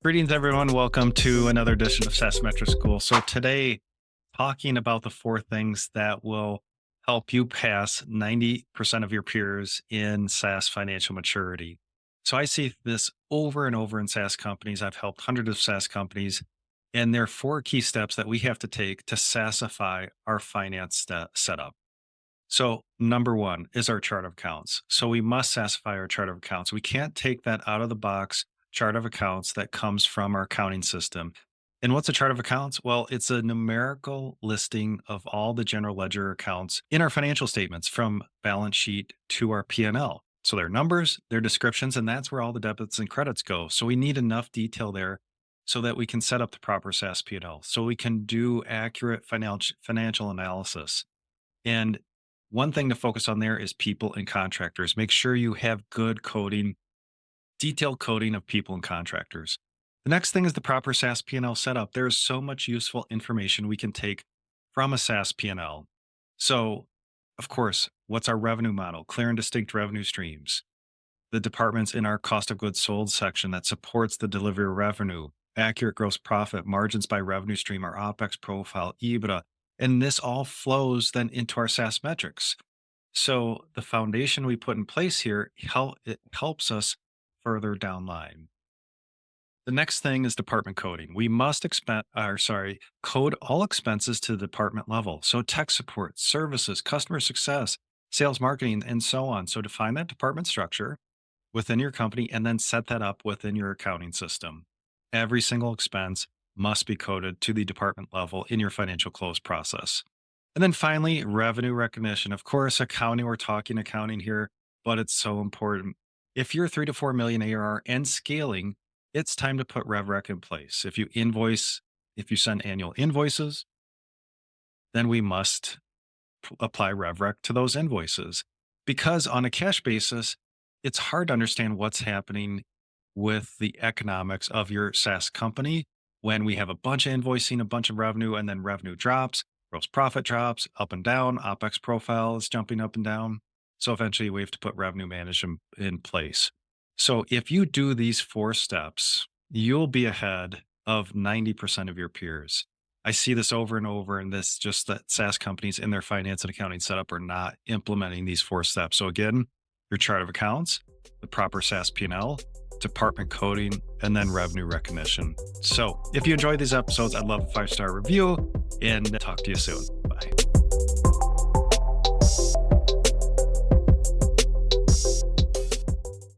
Greetings, everyone. Welcome to another edition of SaaS Metrics School. So today, talking about the four things that will help you pass 90% of your peers in SaaS financial maturity. So I see this over and over in SaaS companies. I've helped hundreds of SaaS companies, and there are four key steps that we have to take to SaaSify our finance setup. So number one is our chart of accounts. So we must SaaSify our chart of accounts. We can't take that out of the box chart of accounts that comes from our accounting system. And what's a chart of accounts? Well, it's a numerical listing of all the general ledger accounts in our financial statements from balance sheet to our P&L. So they're numbers, they're descriptions, and that's where all the debits and credits go. So we need enough detail there so that we can set up the proper SaaS P&L, so we can do accurate financial analysis. And one thing to focus on there is people and contractors. Make sure you have good coding, detailed coding of people and contractors. The next thing is the proper SaaS P&L setup. There is so much useful information we can take from a SaaS P&L. So, of course, what's our revenue model? Clear and distinct revenue streams. The departments in our cost of goods sold section that supports the delivery of revenue, accurate gross profit, margins by revenue stream, our OpEx profile, EBITDA. And this all flows then into our SaaS metrics. So the foundation we put in place here, it helps us further down line. The next thing is department coding. We must code all expenses to the department level. So tech support, services, customer success, sales, marketing, and so on. So define that department structure within your company and then set that up within your accounting system. Every single expense must be coded to the department level in your financial close process. And then finally, revenue recognition. Of course, accounting, we're talking accounting here, but it's so important. If you're 3 to 4 million ARR and scaling, it's time to put RevRec in place. If you send annual invoices, then we must apply RevRec to those invoices. Because on a cash basis, it's hard to understand what's happening with the economics of your SaaS company when we have a bunch of invoicing, a bunch of revenue, and then revenue drops, gross profit drops up and down, OpEx profile is jumping up and down. So eventually we have to put revenue management in place. So if you do these four steps, you'll be ahead of 90% of your peers. I see this over and over, and this just that SaaS companies in their finance and accounting setup are not implementing these four steps. So again, your chart of accounts, the proper SaaS P&L, department coding, and then revenue recognition. So if you enjoyed these episodes, I'd love a 5-star review and talk to you soon.